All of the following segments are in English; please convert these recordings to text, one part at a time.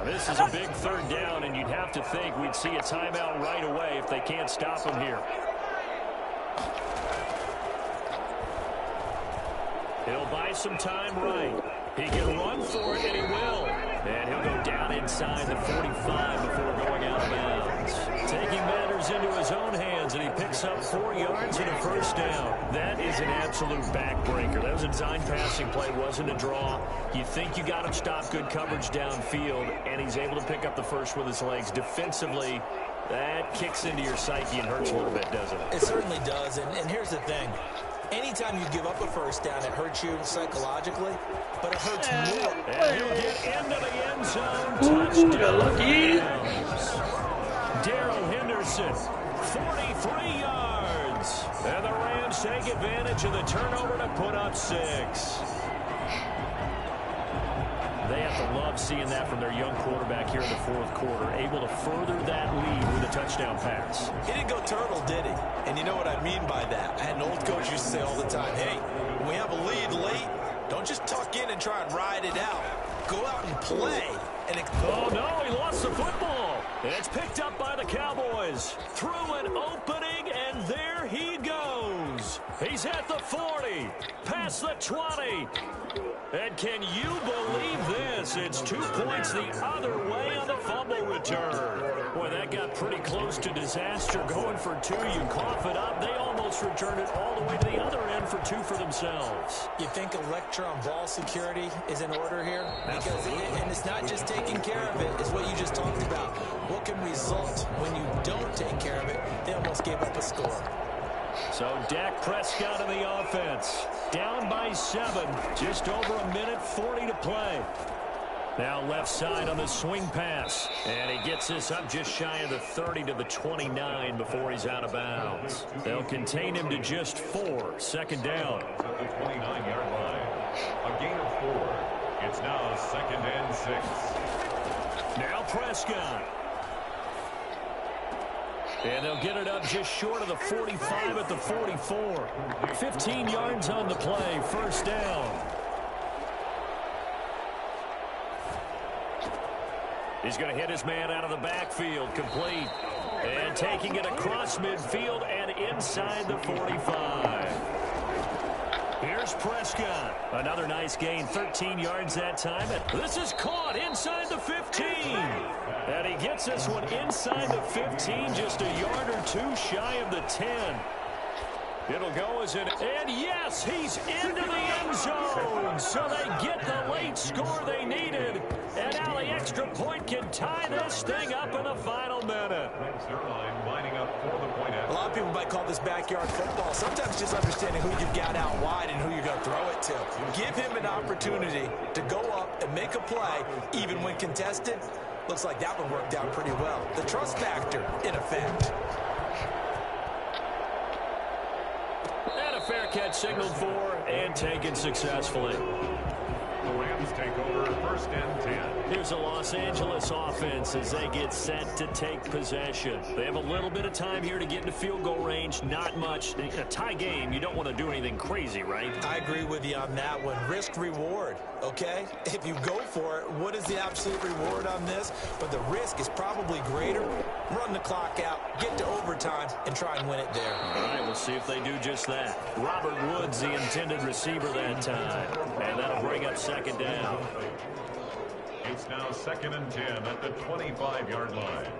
This is a big third down, and you'd have to think we'd see a timeout right away if they can't stop him here. He'll buy some time right. He can run for it, and he will. And he'll go down inside the 45 before going out of bounds. Taking matters into his own hands, and he picks up 4 yards and a first down. That is an absolute backbreaker. That was a design passing play, wasn't a draw. You think you got him stopped, good coverage downfield, and he's able to pick up the first with his legs. Defensively, that kicks into your psyche and hurts a little bit, doesn't it? It certainly does, and here's the thing. Anytime you give up a first down, it hurts you psychologically, but it hurts more. And he'll get into the end zone. Touchdown. Darrell Henderson, 43 yards. And the Rams take advantage of the turnover to put up 6. They have to love seeing that from their young quarterback here in the fourth quarter, able to further that lead with a touchdown pass. He didn't go turtle, did he? And you know what I mean by that. I had an old coach used to say all the time, hey, when we have a lead late, don't just tuck in and try and ride it out. Go out and play. Oh, no, he lost the football. It's picked up by the Cowboys. Through an opening, and there he goes. He's at the 40, past the 20. And can you believe this? It's 2 points the other way on the fumble return. Boy, that got pretty close to disaster. Going for 2, you cough it up. They almost returned it all the way to the other end for 2 for themselves. You think electron ball security is in order here? Because and it's not just taking care of it, it's what you just talked about. What can result when you don't take care of it? They almost gave up a score. So Dak Prescott in the offense. Down by 7. Just over a minute 40 to play. Now left side on the swing pass. And he gets this up just shy of the 30 to the 29 before he's out of bounds. They'll contain him to just 4. Second down. To the 29-yard line. A gain of 4. It's now 2nd and 6. Now Prescott. And they'll get it up just short of the 45 at the 44. 15 yards on the play. First down. He's going to hit his man out of the backfield. Complete. And taking it across midfield and inside the 45. Here's Prescott. Another nice gain. 13 yards that time. And this is caught inside the 15. And he gets this one inside the 15, just a yard or 2 shy of the 10. It'll go as an, and yes, he's into the end zone. So they get the late score they needed. And now the extra point can tie this thing up in the final minute. A lot of people might call this backyard football. Sometimes just understanding who you've got out wide and who you're going to throw it to. Give him an opportunity to go up and make a play, even when contested. Looks like that one worked out pretty well. The trust factor, in effect. And a fair catch signaled for and taken successfully. The Rams take over 1st and 10. Here's a Los Angeles offense as they get set to take possession. They have a little bit of time here to get into field goal range. Not much. In a tie game, you don't want to do anything crazy, right? I agree with you on that one. Risk reward, okay? If you go for it, what is the absolute reward on this? But the risk is probably greater. Run the clock out, get to overtime, and try and win it there. All right, we'll see if they do just that. Robert Woods, the intended receiver that time. And that'll bring up second down. It's now 2nd and 10 at the 25-yard line.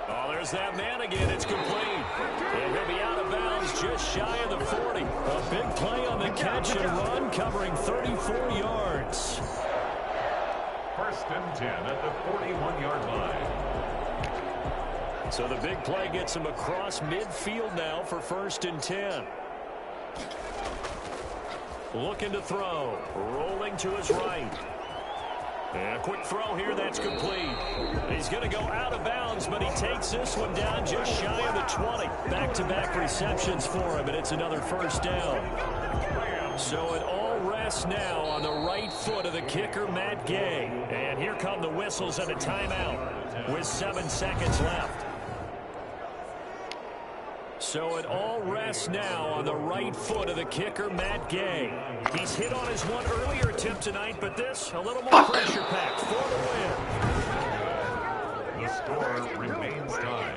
Oh, there's that man again. It's complete. And he'll be out of bounds just shy of the 40. A big play on the catch and run, covering 34 yards. 1st and 10 at the 41-yard line. So the big play gets him across midfield now for 1st and 10. Looking to throw. Rolling to his right. And a quick throw here, that's complete. He's going to go out of bounds, but he takes this one down just shy of the 20. Back-to-back receptions for him, and it's another first down. So it all rests rests now on the right foot of the kicker, Matt Gay. And here come the whistles and a timeout with 7 seconds left. So it all rests now on the right foot of the kicker, Matt Gay. He's hit on his one earlier attempt tonight, but this, a little more pressure packed for the win. The score remains tied.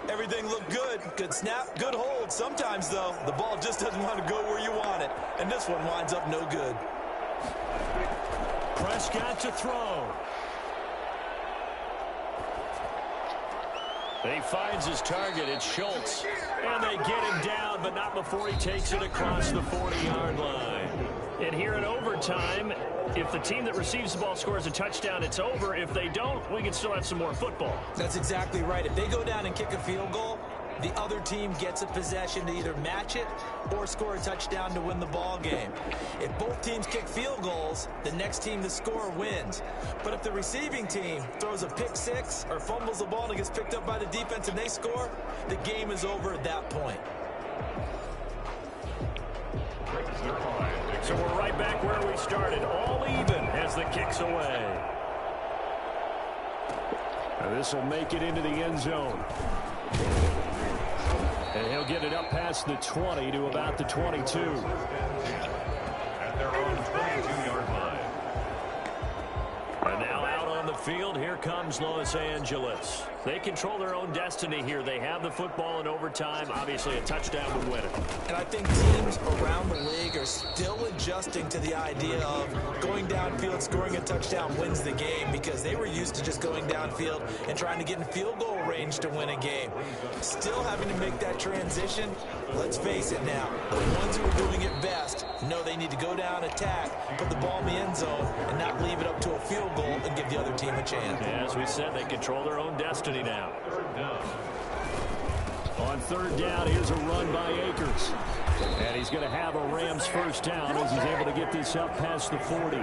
Everything looked good. Good snap, good hold. Sometimes, though, the ball just doesn't want to go where you want it. And this one winds up no good. Prescott to throw. He finds his target. It's Schultz. And they get him down, but not before he takes it across the 40-yard line. And here in overtime, if the team that receives the ball scores a touchdown, it's over. If they don't, we can still have some more football. That's exactly right. If they go down and kick a field goal, the other team gets a possession to either match it or score a touchdown to win the ball game. If both teams kick field goals, the next team to score wins. But if the receiving team throws a pick six or fumbles the ball and it gets picked up by the defense and they score, the game is over at that point. So we're right back where we started, all even as the kick's away. This will make it into the end zone. And he'll get it up past the 20 to about the 22. At their own 22-yard line. And now out on the field, here comes Los Angeles. They control their own destiny here. They have the football in overtime. Obviously, a touchdown would win it. And I think teams around the league are still adjusting to the idea of going downfield, scoring a touchdown wins the game, because they were used to just going downfield and trying to get in field goal range to win a game. Still having to make that transition. Let's face it now, the ones who are doing it best know they need to go down, attack, put the ball in the end zone, and not leave it up to a field goal and give the other team a chance. Yeah, as we said, they control their own destiny now. On third down, here's a run by Akers. And he's going to have a Rams first down as he's able to get this up past the 40. Oh,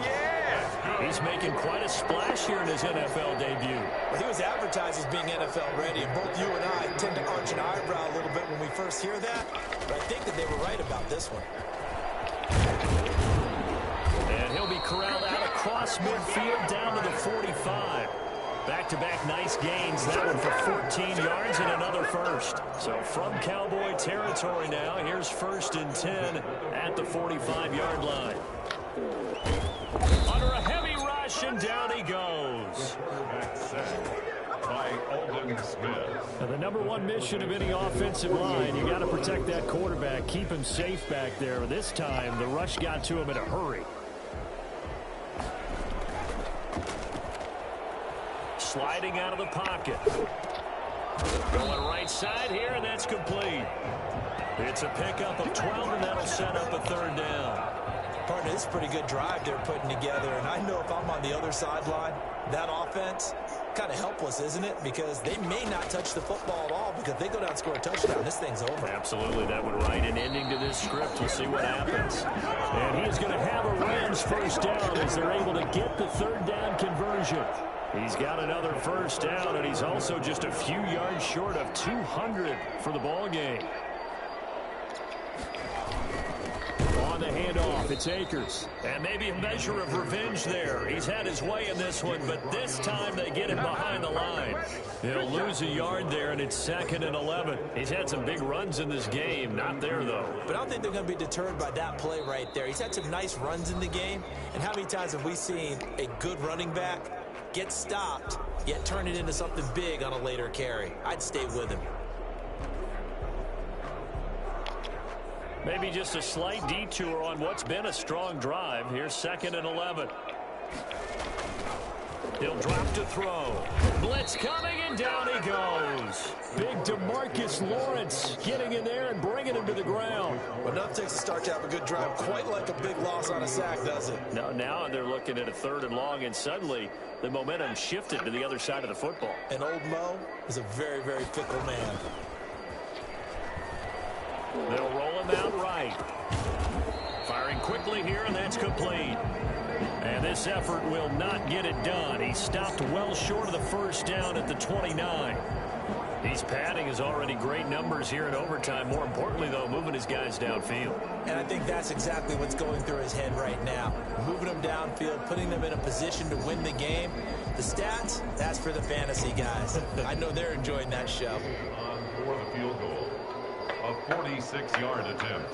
yeah! He's making quite a splash here in his NFL debut. Well, he was advertised as being NFL ready, and both you and I tend to arch an eyebrow a little bit when we first hear that, but I think that they were right about this one. And he'll be corralled out across midfield down to the 45. Back-to-back nice gains. That one for 14 yards and another first. So from Cowboy territory now, here's 1st and 10 at the 45-yard line. Under a heavy rush, and down he goes. By Aldon Smith. Now, the number one mission of any offensive line, you got to protect that quarterback, keep him safe back there. This time, the rush got to him in a hurry. Sliding out of the pocket. Going right side here, and that's complete. It's a pickup of 12, and that'll set up a third down. Partner, this is a pretty good drive they're putting together, and I know if I'm on the other sideline, that offense, kind of helpless, isn't it? Because they may not touch the football at all, because if they go down and score a touchdown, this thing's over. Absolutely, that would write an ending to this script. We'll see what happens. And he's going to have a Rams first down as they're able to get the third down conversion. He's got another first down, and he's also just a few yards short of 200 for the ball game. On the handoff, it's Akers. And maybe a measure of revenge there. He's had his way in this one, but this time they get him behind the line. He'll lose a yard there, and it's 2nd and 11. He's had some big runs in this game. Not there, though. But I don't think they're going to be deterred by that play right there. He's had some nice runs in the game, and how many times have we seen a good running back get stopped, yet turn it into something big on a later carry? I'd stay with him. Maybe just a slight detour on what's been a strong drive. Here's 2nd and 11. He'll drop to throw. Blitz coming, and down he goes. Big DeMarcus Lawrence getting in there and bringing him to the ground. Well, enough takes a start to have a good drive. Quite like a big loss on a sack, does it? Now they're looking at a 3rd and long, and suddenly the momentum shifted to the other side of the football. And old Mo is a very, very fickle man. They'll roll him out right. Firing quickly here, and that's complete. And this effort will not get it done. He stopped well short of the first down at the 29. He's padding his already great numbers here in overtime. More importantly, though, moving his guys downfield. And I think that's exactly what's going through his head right now. Moving them downfield, putting them in a position to win the game. The stats, that's for the fantasy guys. I know they're enjoying that show. On for the field goal. A 46-yard attempt.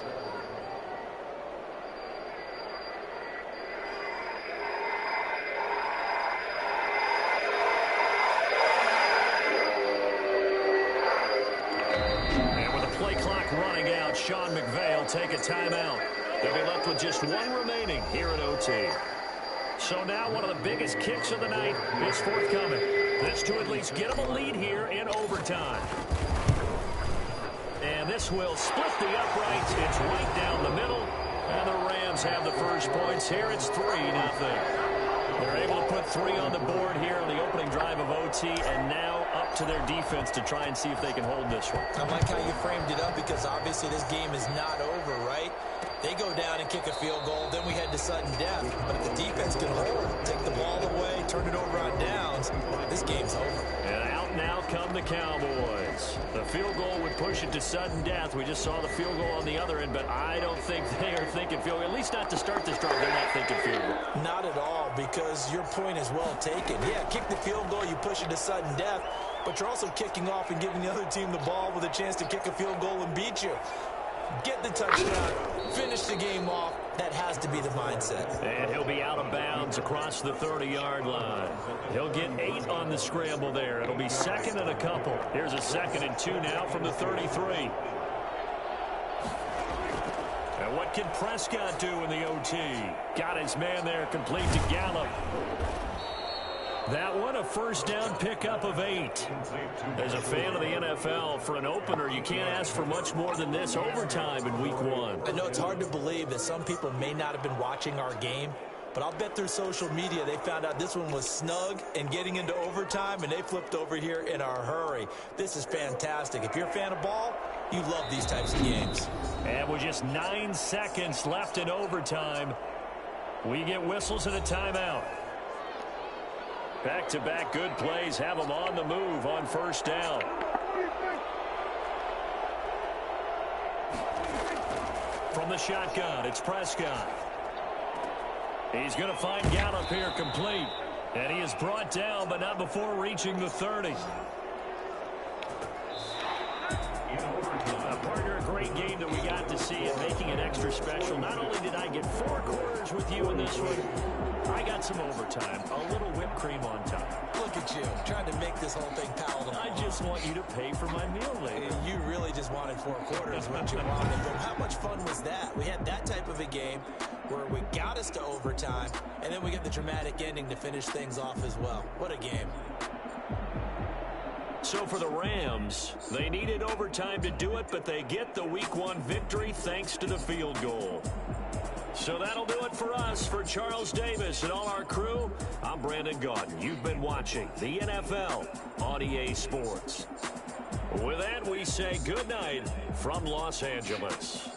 Running out, Sean McVay will take a timeout. They'll be left with just one remaining here at OT. So now one of the biggest kicks of the night is forthcoming. This to at least get them a lead here in overtime. And this will split the uprights. It's right down the middle. And the Rams have the first points here. It's 3-0. They're able to put 3 on the board here on the opening drive of OT, and now up to their defense to try and see if they can hold this one. I like how you framed it up because obviously this game is not over, right? They go down and kick a field goal, then we head to sudden death. But if the defense can hold, take the ball away, turn it over on downs, this game's over. And out now come the Cowboys. The field goal would push it to sudden death. We just saw the field goal on the other end, but I don't think they are thinking field goal. At least not to start this drive, they're not thinking field goal. Not at all, because your point is well taken. Yeah, kick the field goal, you push it to sudden death, but you're also kicking off and giving the other team the ball with a chance to kick a field goal and beat you. Get the touchdown, finish the game off. That has to be the mindset. And he'll be out of bounds across the 30-yard line. He'll get 8 on the scramble there. It'll be second and a couple. Here's a 2nd and 2 now from the 33. And what can Prescott do in the OT? Got his man there, complete to Gallup. That one, a first down pickup of 8. As a fan of the NFL, for an opener, you can't ask for much more than this overtime in week 1. I know it's hard to believe that some people may not have been watching our game, but I'll bet through social media they found out this one was snug and getting into overtime, and they flipped over here in a hurry. This is fantastic. If you're a fan of ball, you love these types of games. And with just 9 seconds left in overtime, we get whistles and a timeout. Back-to-back good plays have them on the move on first down. From the shotgun, it's Prescott. He's going to find Gallup here complete. And he is brought down, but not before reaching the 30. Partner, a great game that we got to see and making it extra special. Not only did I get 4 quarters with you in this one, I got some overtime, a little whipped cream on top. Look at you, trying to make this whole thing palatable. I just want you to pay for my meal later. You really just wanted 4 quarters, what you wanted. But how much fun was that? We had that type of a game where we got us to overtime, and then we get the dramatic ending to finish things off as well. What a game. So for the Rams, they needed overtime to do it, but they get the Week 1 victory thanks to the field goal. So that'll do it for us. For Charles Davis and all our crew, I'm Brandon Gaudin. You've been watching the NFL on EA Sports. With that, we say good night from Los Angeles.